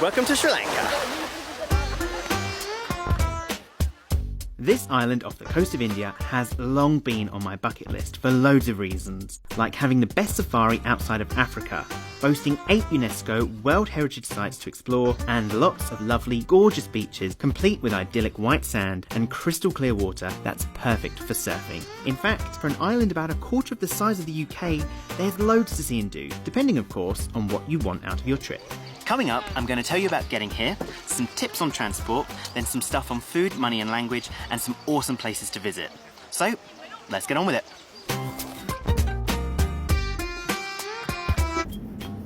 Welcome to Sri Lanka. This island off the coast of India has long been on my bucket list for loads of reasons, like having the best safari outside of Africa, boasting 8 UNESCO World Heritage Sites to explore, and lots of lovely, gorgeous beaches, complete with idyllic white sand and crystal clear water that's perfect for surfing. In fact, for an island about a quarter of the size of the UK, there's loads to see and do, depending of course on what you want out of your trip. Coming up, I'm going to tell you about getting here, some tips on transport, then some stuff on food, money and language, and some awesome places to visit. So, let's get on with it.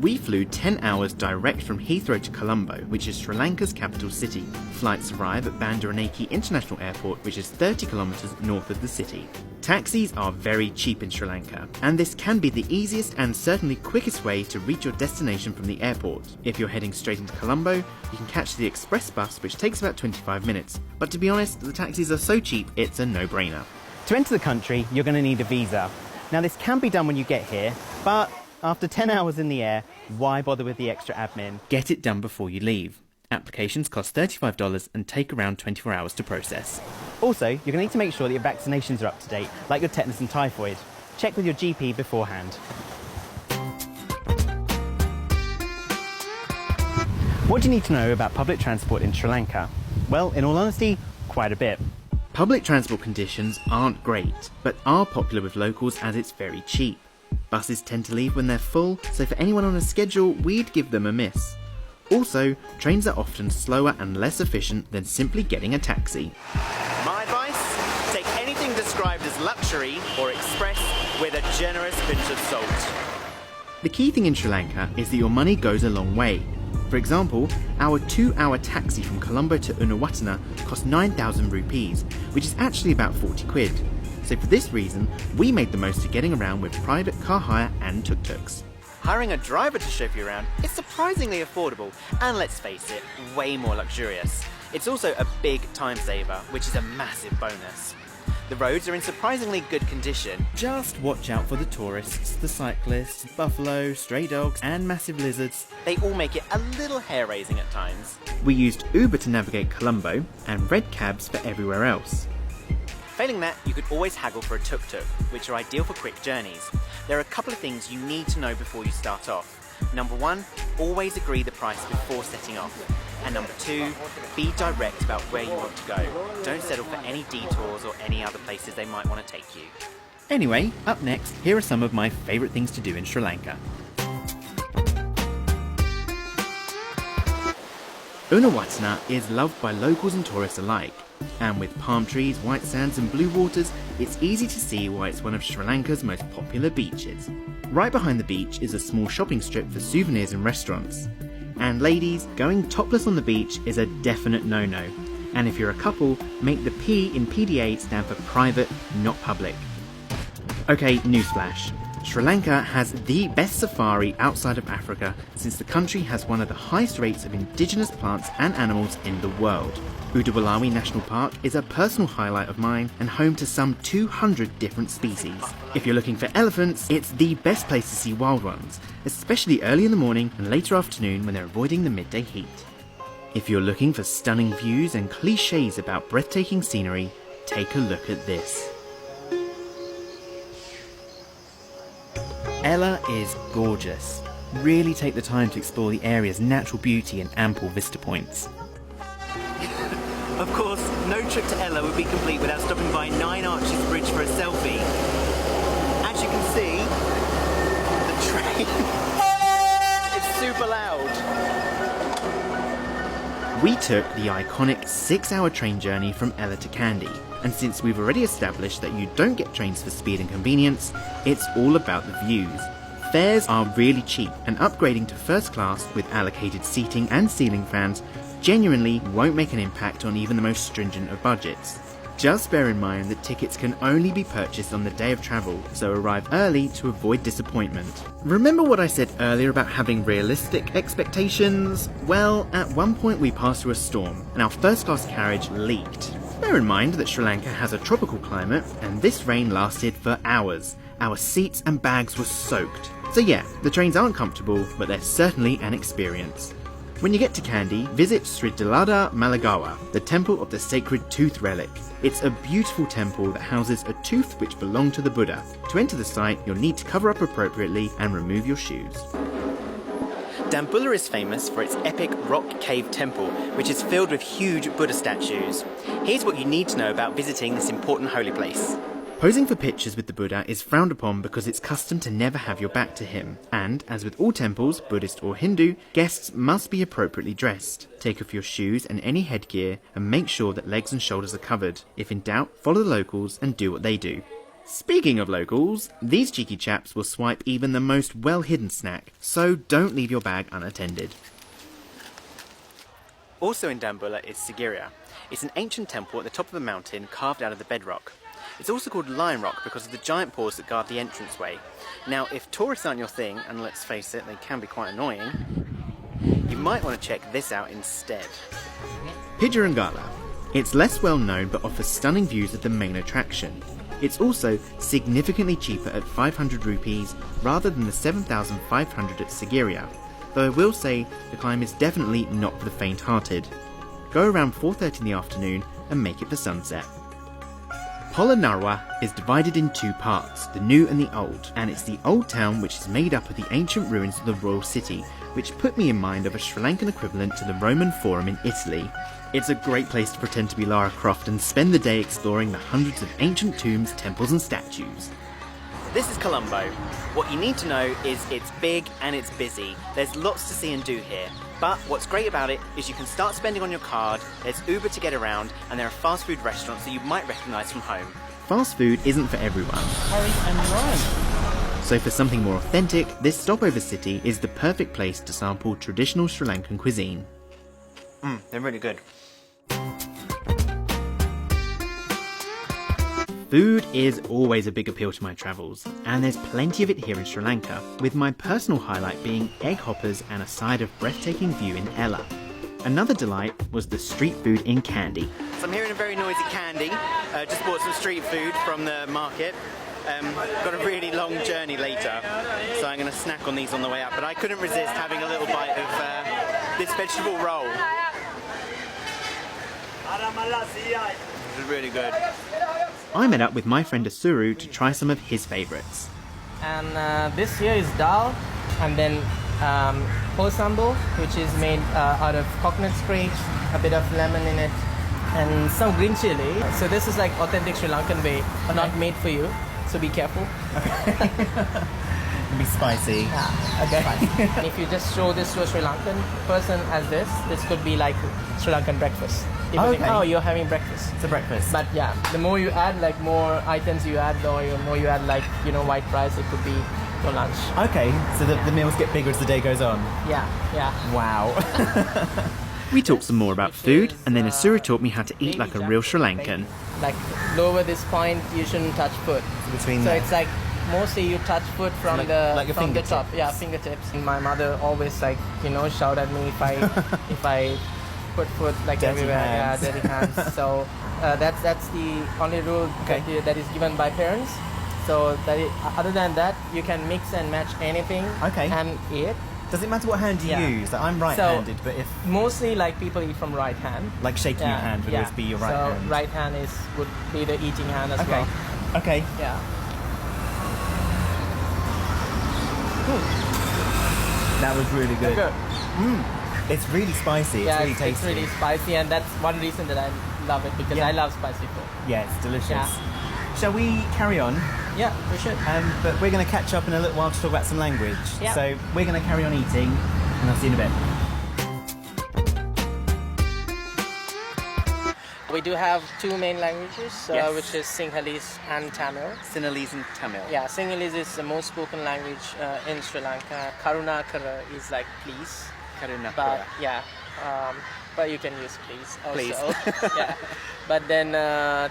We flew 10 hours direct from Heathrow to Colombo, which is Sri Lanka's capital city. Flights arrive at Bandaranaike International Airport, which is 30 kilometres north of the city. Taxis are very cheap in Sri Lanka, and this can be the easiest and certainly quickest way to reach your destination from the airport. If you're heading straight into Colombo, you can catch the express bus, which takes about 25 minutes. But to be honest, the taxis are so cheap, it's a no-brainer. To enter the country, you're going to need a visa. Now, this can be done when you get here, but after 10 hours in the air, why bother with the extra admin? Get it done before you leave. Applications cost $35 and take around 24 hours to process. Also, you're going to need to make sure that your vaccinations are up to date, like your tetanus and typhoid. Check with your GP beforehand. What do you need to know about public transport in Sri Lanka? Well, in all honesty, quite a bit. Public transport conditions aren't great, but are popular with locals as it's very cheap. Buses tend to leave when they're full, so for anyone on a schedule, we'd give them a miss. Also, trains are often slower and less efficient than simply getting a taxi. My advice? Take anything described as luxury or express with a generous pinch of salt. The key thing in Sri Lanka is that your money goes a long way. For example, our 2-hour taxi from Colombo to Unawatana cost 9,000 rupees, which is actually about 40 quid. So for this reason, we made the most of getting around with private car hire and tuk-tuks. Hiring a driver to chauffeur you around is surprisingly affordable and, let's face it, way more luxurious. It's also a big time saver, which is a massive bonus. The roads are in surprisingly good condition. Just watch out for the tourists, the cyclists, buffalo, stray dogs and massive lizards. They all make it a little hair-raising at times. We used Uber to navigate Colombo and red cabs for everywhere else. Failing that, you could always haggle for a tuk-tuk, which are ideal for quick journeys. There are a couple of things you need to know before you start off. Number 1, always agree the price before setting off. And number 2, be direct about where you want to go. Don't settle for any detours or any other places they might want to take you. Anyway, up next, here are some of my favourite things to do in Sri Lanka. Unawatana is loved by locals and tourists alike. And with palm trees, white sands and blue waters, it's easy to see why it's one of Sri Lanka's most popular beaches. Right behind the beach is a small shopping strip for souvenirs and restaurants. And ladies, going topless on the beach is a definite no-no. And if you're a couple, make the P in PDA stand for private, not public. Okay, newsflash. Sri Lanka has the best safari outside of Africa, since the country has one of the highest rates of indigenous plants and animals in the world. Udawalawi National Park is a personal highlight of mine and home to some 200 different species. If you're looking for elephants, it's the best place to see wild ones, especially early in the morning and later afternoon when they're avoiding the midday heat. If you're looking for stunning views and cliches about breathtaking scenery, take a look at this. Ella is gorgeous. Really take the time to explore the area's natural beauty and ample vista points. Of course, no trip to Ella would be complete without stopping by 9 Arches Bridge for a selfie. As you can see, the train is super loud. We took the iconic 6-hour train journey from Ella to Kandy, and since we've already established that you don't get trains for speed and convenience, it's all about the views. Fares are really cheap, and upgrading to first class with allocated seating and ceiling fans genuinely won't make an impact on even the most stringent of budgets. Just bear in mind that tickets can only be purchased on the day of travel, so arrive early to avoid disappointment. Remember what I said earlier about having realistic expectations? Well, at one point we passed through a storm, and our first class carriage leaked. Bear in mind that Sri Lanka has a tropical climate, and this rain lasted for hours. Our seats and bags were soaked. So yeah, the trains aren't comfortable, but they're certainly an experience. When you get to Kandy, visit Sri-Lanaka Malagawa, the temple of the sacred tooth relic. It's a beautiful temple that houses a tooth which belonged to the Buddha. To enter the site, you'll need to cover up appropriately and remove your shoes. Dambulla is famous for its epic rock cave temple, which is filled with huge Buddha statues. Here's what you need to know about visiting this important holy place. Posing for pictures with the Buddha is frowned upon because it's custom to never have your back to him. And, as with all temples, Buddhist or Hindu, guests must be appropriately dressed. Take off your shoes and any headgear and make sure that legs and shoulders are covered. If in doubt, follow the locals and do what they do. Speaking of locals, these cheeky chaps will swipe even the most well-hidden snack, so don't leave your bag unattended. Also in Dambulla is Sigiriya. It's an ancient temple at the top of a mountain carved out of the bedrock. It's also called Lion Rock because of the giant paws that guard the entranceway. Now, if tourists aren't your thing, and let's face it, they can be quite annoying, you might want to check this out instead. Pijjarangala. It's less well known but offers stunning views of the main attraction. It's also significantly cheaper at 500 rupees rather than the 7,500 at Sigiriya, though I will say the climb is definitely not for the faint-hearted. Go around 4:30 in the afternoon and make it for sunset. Polonnaruwa is divided in two parts, the new and the old, and it's the old town which is made up of the ancient ruins of the royal city, which put me in mind of a Sri Lankan equivalent to the Roman Forum in Italy. It's a great place to pretend to be Lara Croft and spend the day exploring the hundreds of ancient tombs, temples and statues. This is Colombo. What you need to know is it's big and it's busy. There's lots to see and do here. But what's great about it is you can start spending on your card, there's Uber to get around, and there are fast food restaurants that you might recognise from home. Fast food isn't for everyone. Hurry and run. So for something more authentic, this stopover city is the perfect place to sample traditional Sri Lankan cuisine. They're really good. Food is always a big appeal to my travels, and there's plenty of it here in Sri Lanka, with my personal highlight being egg hoppers and a side of breathtaking view in Ella. Another delight was the street food in Kandy. So I'm here in a very noisy Kandy. Just bought some street food from the market. Got a really long journey later, so I'm going to snack on these on the way up, but I couldn't resist having a little bite of this vegetable roll. This is really good. I met up with my friend Asuru to try some of his favourites. And this here is dal, and then posambo, which is made out of coconut scrape, a bit of lemon in it, and some green chili. So this is like authentic Sri Lankan way, not made for you. So be careful. It'll be spicy. Yeah, okay. If you just show this to a Sri Lankan person as this could be like Sri Lankan breakfast. People think, oh, you're having breakfast. It's a breakfast. But yeah, the more you add, like more items you add, the more you add, like, you know, white rice, it could be for lunch. Okay, so the meals get bigger as the day goes on. Yeah. Wow. We talked some more about food, and then Asura taught me how to eat like a real Sri Lankan. Like lower this point, you shouldn't touch foot. Between so it's like mostly you touch foot from like the fingertips. top. Yeah, fingertips. And my mother always like, you know, shout at me if I put foot like dirty everywhere. hands. Yeah, dirty hands. So that's the only rule that is given by parents. So other than that, you can mix and match anything and eat. Does it matter what hand you use? Like, I'm right-handed, but if mostly like people eat from right hand. like shaking your hand would always be your right hand. So right hand would be the eating hand as well. Okay. Yeah. That was really good. Good. It's really spicy. It's really tasty. It's really spicy, and that's one reason that I love it, because I love spicy food. Yeah, it's delicious. Yeah. Shall we carry on? Yeah, we should. But we're going to catch up in a little while to talk about some language. Yeah. So we're going to carry on eating, and I'll see you in a bit. We do have two main languages, Yes. which is Sinhalese and Tamil. Sinhalese and Tamil. Yeah, Sinhalese is the most spoken language in Sri Lanka. Karunakara is like please. Karunakara. But yeah, but you can use please also. Please. Yeah. But then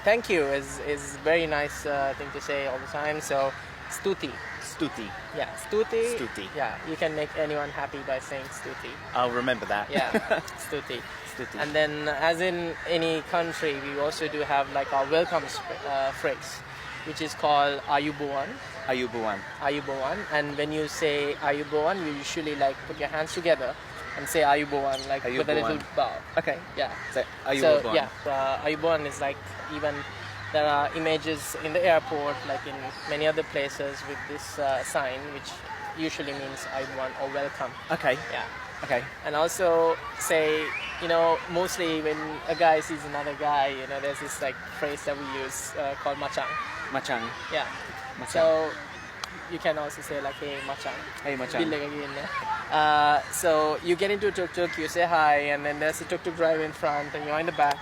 thank you is very nice thing to say all the time. So stuti. Stuti. Yeah, stuti. Stuti. Yeah, you can make anyone happy by saying stuti. I'll remember that. Yeah, stuti. Stuti. And then, as in any country, we also do have like our welcome phrase, which is called Ayubowan. Ayubowan. Ayubowan. And when you say Ayubowan, you usually like put your hands together and say Ayubowan, like with a little bow. Okay. Yeah. So, So yeah, Ayubowan is like, even there are images in the airport, like in many other places, with this sign, which usually means Ayubowan or welcome. Okay. Yeah. Okay. And also say, you know, mostly when a guy sees another guy, you know, there's this like phrase that we use called machang. Machang. Yeah. Machang. So you can also say like, hey machang. Hey machang. So you get into a tuk-tuk, you say hi, and then there's a tuk-tuk driver in front and you're in the back,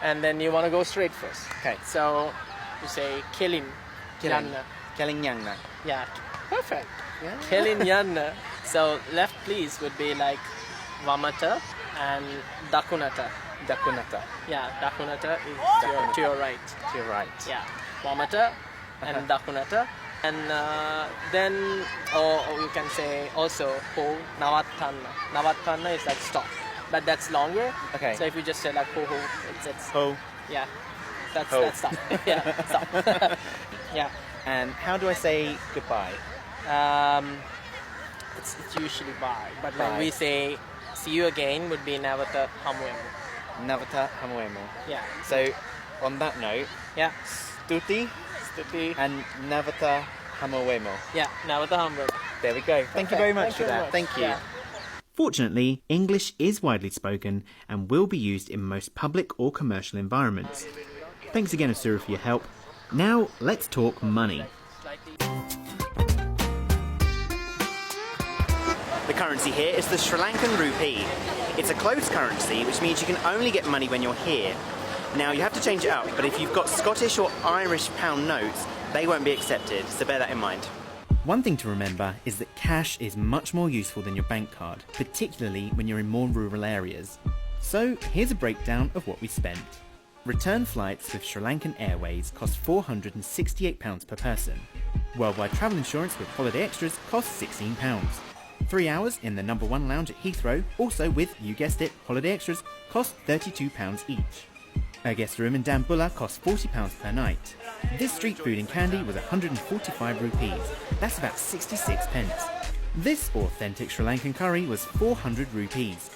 and then you want to go straight first. Okay. So you say Kelin Yanna. Kelin Yanna. Yeah. Perfect. Yeah. Kelin Yanna. So left please would be like Vamata and Dakunata. Dakunata. Yeah, Dakunata is to your right. To your right. Yeah, Vamata and Dakunata. And then, or you can say also Ho Navatana. Navatana is like stop, but that's longer. Okay. So if you just say like Ho, it's Ho. yeah, that's Ho. stop. Yeah, stop. Yeah. And how do I say goodbye? It's usually bye, but Bye. when we say see you again would be Navata Hamuemu. Navata Hamuemo. Yeah. So, on that note, Yeah. Stuti Stuti. and Navata Hamuemo. Yeah, Navata Hamuemu. There we go. Thank you very much for that. much. Thank you. Yeah. Fortunately, English is widely spoken and will be used in most public or commercial environments. Thanks again, Asura, for your help. Now, let's talk money. The currency here is the Sri Lankan rupee. It's a closed currency, which means you can only get money when you're here. Now, you have to change it up, but if you've got Scottish or Irish pound notes, they won't be accepted, so bear that in mind. One thing to remember is that cash is much more useful than your bank card, particularly when you're in more rural areas. So here's a breakdown of what we spent. Return flights with Sri Lankan Airways cost £468 per person. Worldwide travel insurance with Holiday Extras costs £16. 3 hours in the #1 lounge at Heathrow, also with, you guessed it, Holiday Extras, cost £32 each. A guest room in Dambulla cost £40 per night. This street food and candy was 145 rupees. That's about 66 pence. This authentic Sri Lankan curry was 400 rupees.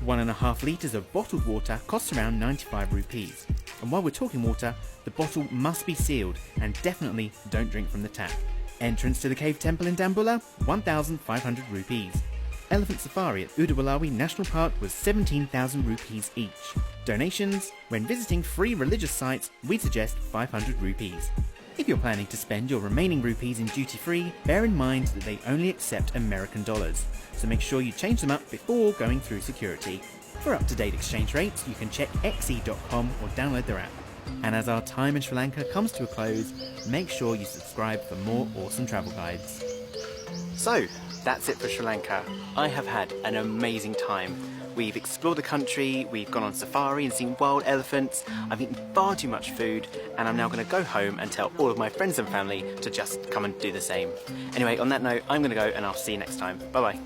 1.5 litres of bottled water costs around 95 rupees. And while we're talking water, the bottle must be sealed and definitely don't drink from the tap. Entrance to the cave temple in Dambulla, 1,500 rupees. Elephant safari at Udawalawi National Park was 17,000 rupees each. Donations, when visiting free religious sites, we suggest 500 rupees. If you're planning to spend your remaining rupees in duty-free, bear in mind that they only accept American dollars, so make sure you change them up before going through security. For up-to-date exchange rates, you can check xe.com or download their app. And as our time in Sri Lanka comes to a close, make sure you subscribe for more awesome travel guides. So, that's it for Sri Lanka. I have had an amazing time. We've explored the country, we've gone on safari and seen wild elephants, I've eaten far too much food, and I'm now going to go home and tell all of my friends and family to just come and do the same. Anyway, on that note, I'm going to go and I'll see you next time. Bye bye.